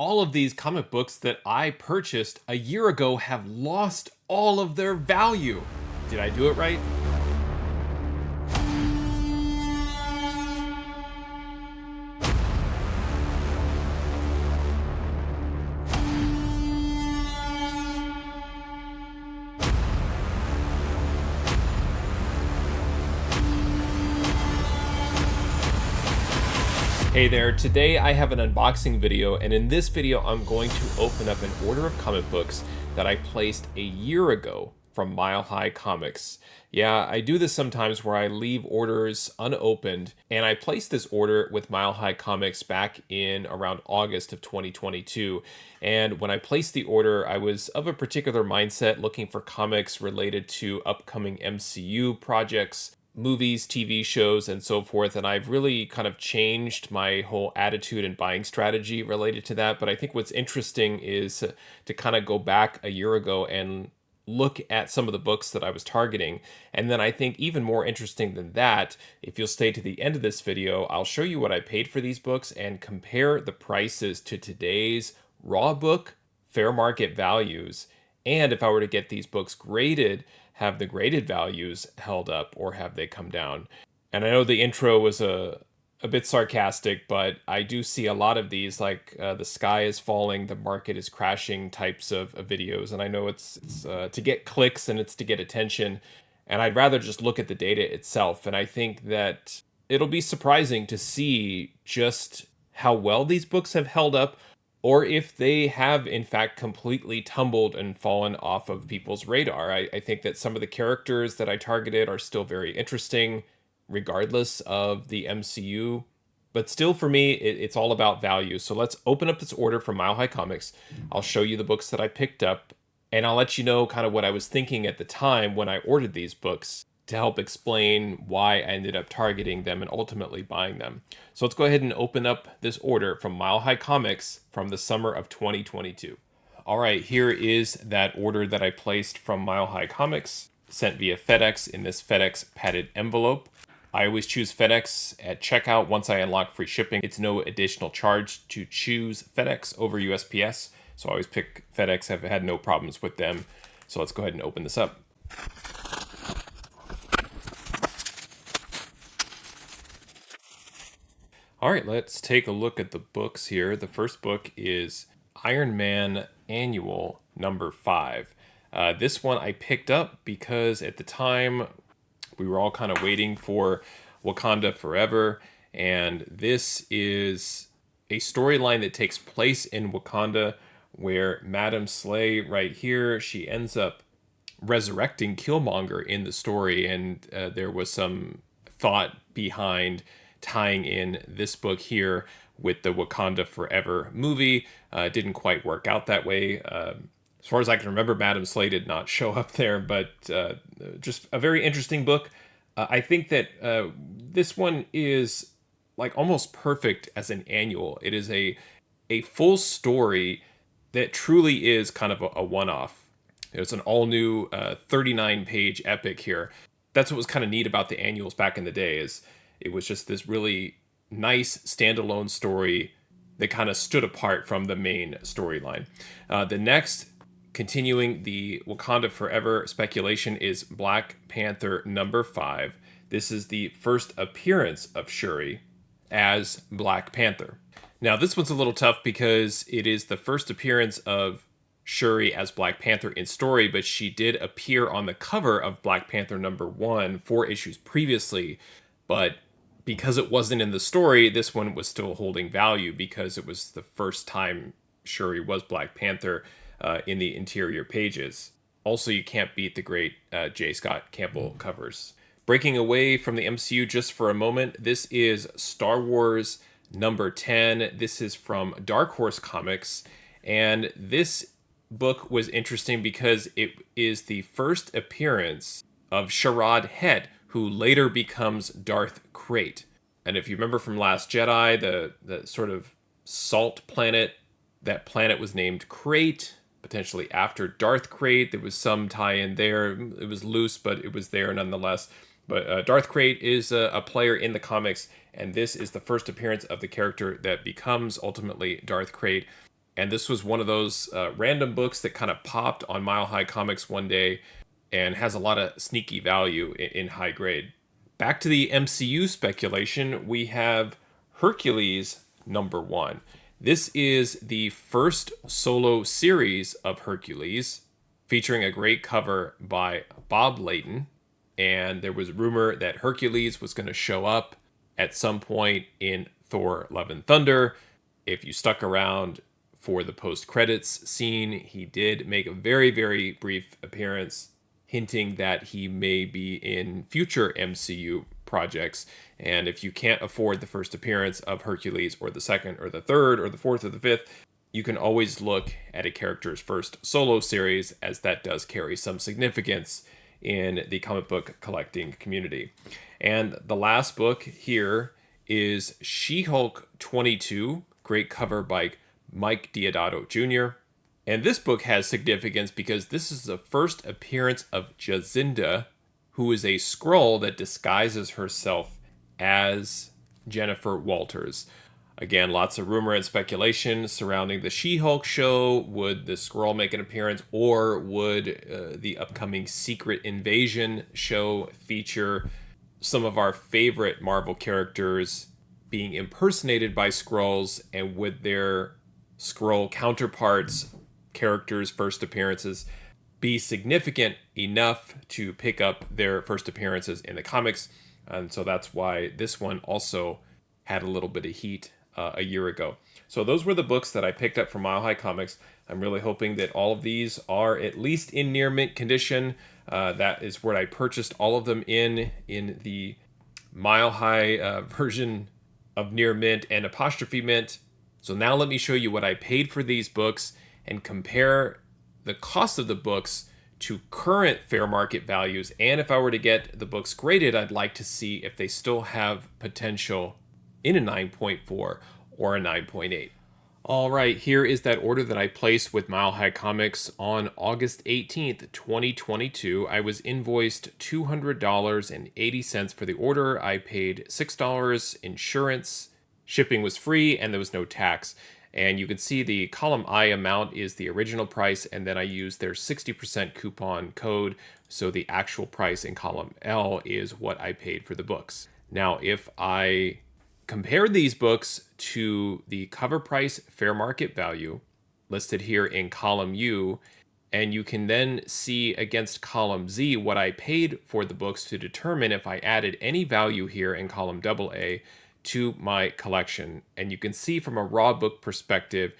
all of these comic books that I purchased a year ago have lost all of their value. Did I do it right? Hey there, today I have an unboxing video, and in this video I'm going to open up an order of comic books that I placed a year ago from Mile High Comics. Yeah, I do this sometimes where I leave orders unopened, and I placed this order with Mile High Comics back in around August of 2022. And when I placed the order, I was of a particular mindset looking for comics related to upcoming MCU projects, movies, TV shows, and so forth. And I've really kind of changed my whole attitude and buying strategy related to that. But I think what's interesting is to kind of go back a year ago and look at some of the books that I was targeting. And then I think even more interesting than that, if you'll stay to the end of this video, I'll show you what I paid for these books and compare the prices to today's raw book fair market values. And if I were to get these books graded, have the graded values held up or have they come down? And I know the intro was a bit sarcastic, but I do see a lot of these, like the sky is falling, the market is crashing types of videos. And I know it's to get clicks and it's to get attention. And I'd rather just look at the data itself. And I think that it'll be surprising to see just how well these books have held up, or if they have in fact completely tumbled and fallen off of people's radar. I think that some of the characters that I targeted are still very interesting, regardless of the MCU. But still, for me, it's all about value. So let's open up this order from Mile High Comics. I'll show you the books that I picked up, and I'll let you know kind of what I was thinking at the time when I ordered these books, to help explain why I ended up targeting them and ultimately buying them. So let's go ahead and open up this order from Mile High Comics from the summer of 2022. All right, here is that order that I placed from Mile High Comics, sent via FedEx in this FedEx padded envelope. I always choose FedEx at checkout once I unlock free shipping. It's no additional charge to choose FedEx over USPS, so I always pick FedEx. I've had no problems with them. So let's go ahead and open this up. All right, let's take a look at the books here. The first book is Iron Man Annual number 5. This one I picked up because at the time we were all kind of waiting for Wakanda Forever, and this is a storyline that takes place in Wakanda where Madam Slay right here, she ends up resurrecting Killmonger in the story, and there was some thought behind tying in this book here with the Wakanda Forever movie. Didn't quite work out that way. As far as I can remember, Madam Slay did not show up there, but just a very interesting book. I think that this one is like almost perfect as an annual. It is a full story that truly is kind of a one-off. It's an all-new 39-page epic here. That's what was kind of neat about the annuals back in the day, is it was just this really nice standalone story that kind of stood apart from the main storyline. The next, continuing the Wakanda Forever speculation, is Black Panther number 5. This is the first appearance of Shuri as Black Panther. Now, this one's a little tough because it is the first appearance of Shuri as Black Panther in story, but she did appear on the cover of Black Panther number 1 4 issues previously. But because it wasn't in the story, this one was still holding value because it was the first time Shuri was Black Panther in the interior pages. Also, you can't beat the great J. Scott Campbell covers. Breaking away from the MCU just for a moment, this is Star Wars number 10. This is from Dark Horse Comics, and this book was interesting because it is the first appearance of Sharad Het, who later becomes Darth Krayt. And if you remember from Last Jedi, the sort of salt planet, that planet was named Krayt, potentially after Darth Krayt. There was some tie-in there. It was loose, but it was there nonetheless. But Darth Krayt is a player in the comics, and this is the first appearance of the character that becomes ultimately Darth Krayt. And this was one of those random books that kind of popped on Mile High Comics one day and has a lot of sneaky value in high grade. Back to the MCU speculation, we have Hercules #1. This is the first solo series of Hercules, featuring a great cover by Bob Layton. And there was rumor that Hercules was going to show up at some point in Thor Love and Thunder. If you stuck around for the post-credits scene, he did make a very, very brief appearance, hinting that he may be in future MCU projects. And if you can't afford the first appearance of Hercules, or the second, or the third, or the fourth, or the fifth, you can always look at a character's first solo series, as that does carry some significance in the comic book collecting community. And the last book here is She-Hulk 22, great cover by Mike Deodato Jr. And this book has significance because this is the first appearance of Jacinda, who is a Skrull that disguises herself as Jennifer Walters. Again, lots of rumor and speculation surrounding the She-Hulk show. Would the Skrull make an appearance, or would the upcoming Secret Invasion show feature some of our favorite Marvel characters being impersonated by Skrulls, and would their Skrull counterparts, characters' first appearances, be significant enough to pick up their first appearances in the comics? And so that's why this one also had a little bit of heat a year ago. So those were the books that I picked up from Mile High Comics. I'm really hoping that all of these are at least in near mint condition. That is where I purchased all of them in the Mile High version of near mint and apostrophe mint. So now let me show you what I paid for these books and compare the cost of the books to current fair market values. And if I were to get the books graded, I'd like to see if they still have potential in a 9.4 or a 9.8. All right, here is that order that I placed with Mile High Comics on August 18th, 2022. I was invoiced $200.80 for the order. I paid $6 insurance. Shipping was free, and there was no tax. And you can see the column I amount is the original price, and then I used their 60% coupon code, so the actual price in column L is what I paid for the books. Now, if I compare these books to the cover price fair market value listed here in column U, and you can then see against column Z what I paid for the books to determine if I added any value here in column AA to my collection. And you can see from a raw book perspective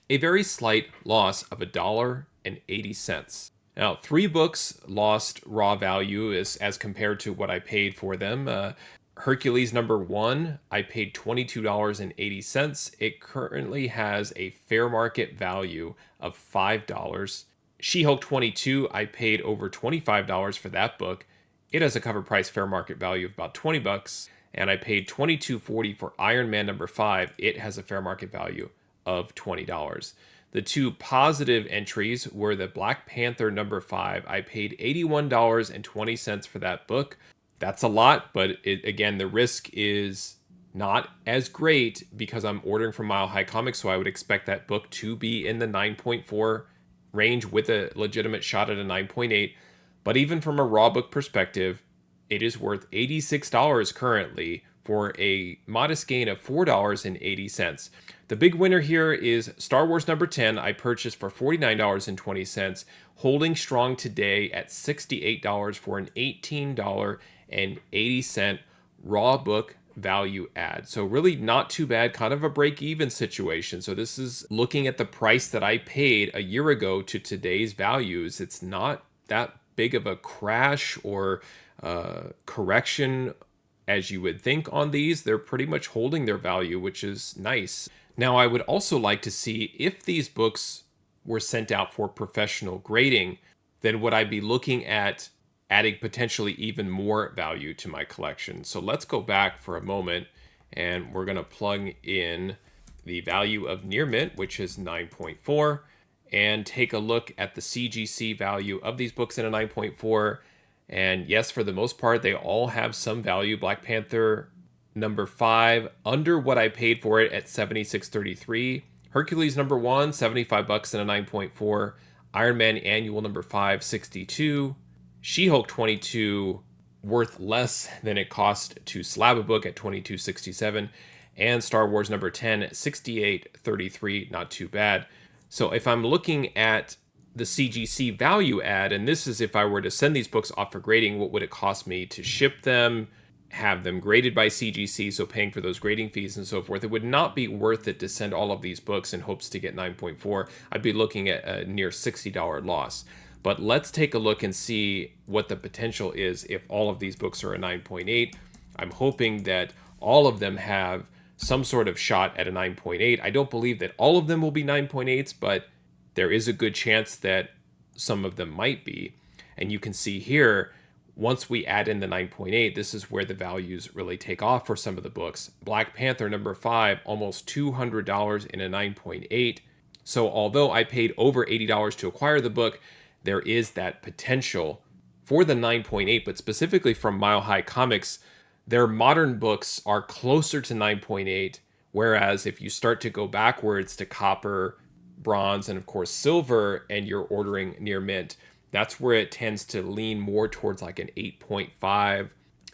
a very slight loss of $1.80. Now, 3 books lost raw value as compared to what I paid for them. Hercules #1, I paid $22.80. It currently has a fair market value of $5. She-Hulk 22, I paid over $25 for that book. It has a cover price fair market value of about $20. And I paid $22.40 for Iron Man #5. It has a fair market value of $20. The 2 positive entries were the Black Panther #5. I paid $81.20 for that book. That's a lot, but again, the risk is not as great because I'm ordering from Mile High Comics, so I would expect that book to be in the 9.4 range with a legitimate shot at a 9.8. But even from a raw book perspective, it is worth $86 currently for a modest gain of $4.80. The big winner here is Star Wars #10. I purchased for $49.20, holding strong today at $68 for an $18.80 raw book value add. So really not too bad, kind of a break-even situation. So this is looking at the price that I paid a year ago to today's values. It's not that big of a crash or correction as you would think on these. They're pretty much holding their value, which is nice. Now, I would also like to see if these books were sent out for professional grading, then would I be looking at adding potentially even more value to my collection? So let's go back for a moment, and we're going to plug in the value of near mint, which is 9.4, and take a look at the CGC value of these books in a 9.4. And yes, for the most part, they all have some value. Black Panther #5, under what I paid for it at $76.33. Hercules number 1, 75 bucks and a 9.4. Iron Man Annual number 5, 62. She-Hulk 22, worth less than it cost to slab a book at 22.67. And Star Wars number 10, 68.33, not too bad. So if I'm looking at the CGC value add, and this is if I were to send these books off for grading, what would it cost me to ship them, have them graded by CGC, so paying for those grading fees and so forth? It would not be worth it to send all of these books in hopes to get 9.4. I'd be looking at a near $60 loss. But let's take a look and see what the potential is if all of these books are a 9.8. I'm hoping that all of them have some sort of shot at a 9.8. I don't believe that all of them will be 9.8s, but there is a good chance that some of them might be. And you can see here, once we add in the 9.8, this is where the values really take off for some of the books. Black Panther number 5, almost $200 in a 9.8. So although I paid over $80 to acquire the book, there is that potential for the 9.8, but specifically from Mile High Comics, their modern books are closer to 9.8, whereas if you start to go backwards to copper, bronze, and of course silver, and you're ordering near mint, that's where it tends to lean more towards like an 8.5,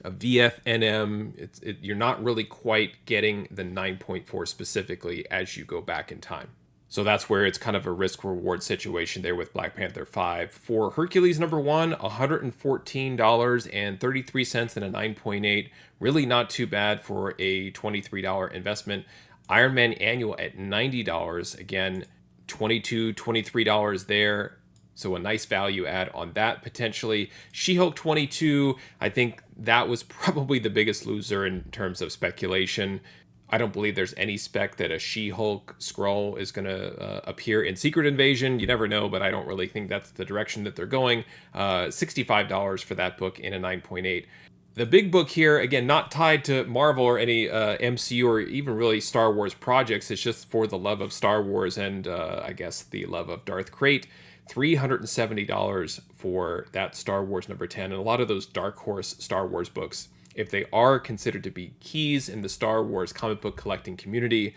a VFNM. You're not really quite getting the 9.4 specifically as you go back in time. So that's where it's kind of a risk-reward situation there with Black Panther 5. For Hercules number 1, $114.33 and a 9.8. Really not too bad for a $23 investment. Iron Man Annual at $90. Again, $22, $23 there. So a nice value add on that potentially. She-Hulk 22, I think that was probably the biggest loser in terms of speculation. I don't believe there's any spec that a She-Hulk scroll is going to appear in Secret Invasion. You never know, but I don't really think that's the direction that they're going. $65 for that book in a 9.8. The big book here, again, not tied to Marvel or any MCU or even really Star Wars projects. It's just for the love of Star Wars and I guess the love of Darth Crate. $370 for that Star Wars number 10. And a lot of those Dark Horse Star Wars books, if they are considered to be keys in the Star Wars comic book collecting community,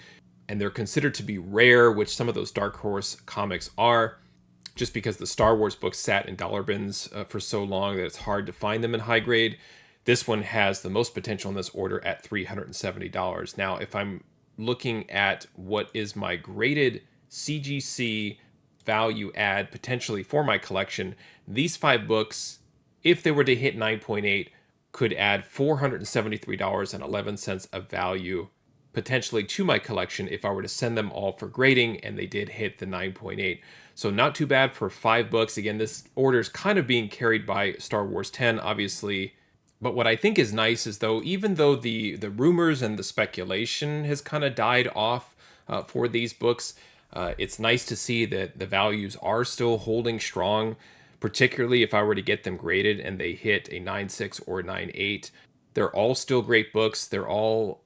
and they're considered to be rare, which some of those Dark Horse comics are, just because the Star Wars books sat in dollar bins for so long that it's hard to find them in high grade, this one has the most potential in this order at $370. Now, if I'm looking at what is my graded CGC value add potentially for my collection, these 5 books, if they were to hit 9.8, could add $473.11 of value potentially to my collection if I were to send them all for grading and they did hit the 9.8. So not too bad for 5 books. Again, this order is kind of being carried by Star Wars 10, obviously. But what I think is nice is though, even though the rumors and the speculation has kind of died off for these books, it's nice to see that the values are still holding strong. Particularly if I were to get them graded and they hit a 9.6 or 9.8. They're all still great books. They're all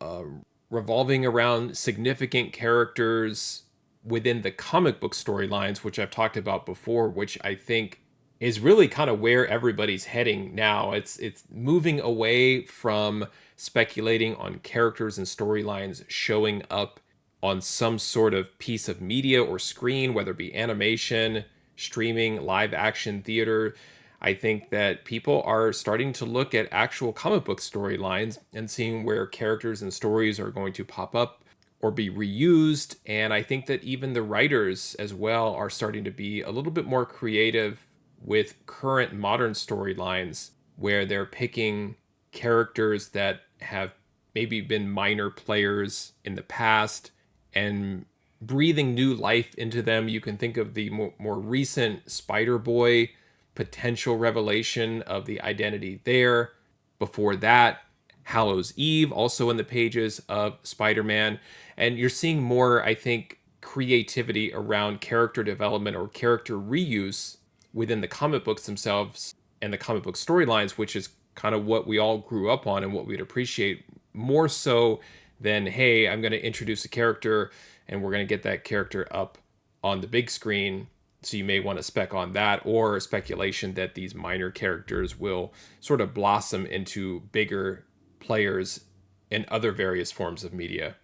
revolving around significant characters within the comic book storylines, which I've talked about before, which I think is really kind of where everybody's heading now. It's moving away from speculating on characters and storylines showing up on some sort of piece of media or screen, whether it be animation, streaming, live action theater. I think that people are starting to look at actual comic book storylines and seeing where characters and stories are going to pop up or be reused. And I think that even the writers as well are starting to be a little bit more creative with current modern storylines where they're picking characters that have maybe been minor players in the past and breathing new life into them. You can think of the more recent Spider-Boy potential revelation of the identity there. Before that, Hallows Eve, also in the pages of Spider-Man. And you're seeing more, I think, creativity around character development or character reuse within the comic books themselves and the comic book storylines, which is kind of what we all grew up on and what we'd appreciate more so than, hey, I'm going to introduce a character and we're going to get that character up on the big screen. So you may want to spec on that, or speculation that these minor characters will sort of blossom into bigger players in other various forms of media.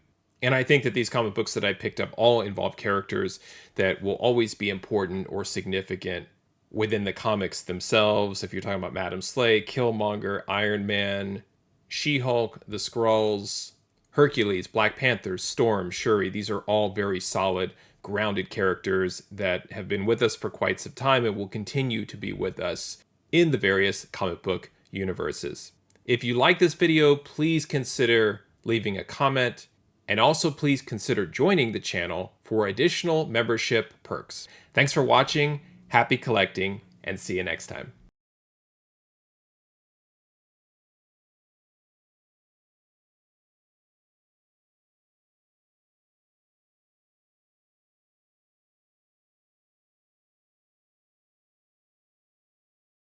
And I think that these comic books that I picked up all involve characters that will always be important or significant within the comics themselves. If you're talking about Madam Slay, Killmonger, Iron Man, She-Hulk, the Skrulls, Hercules, Black Panther, Storm, Shuri, these are all very solid, grounded characters that have been with us for quite some time and will continue to be with us in the various comic book universes. If you like this video, please consider leaving a comment, and also please consider joining the channel for additional membership perks. Thanks for watching, happy collecting, and see you next time.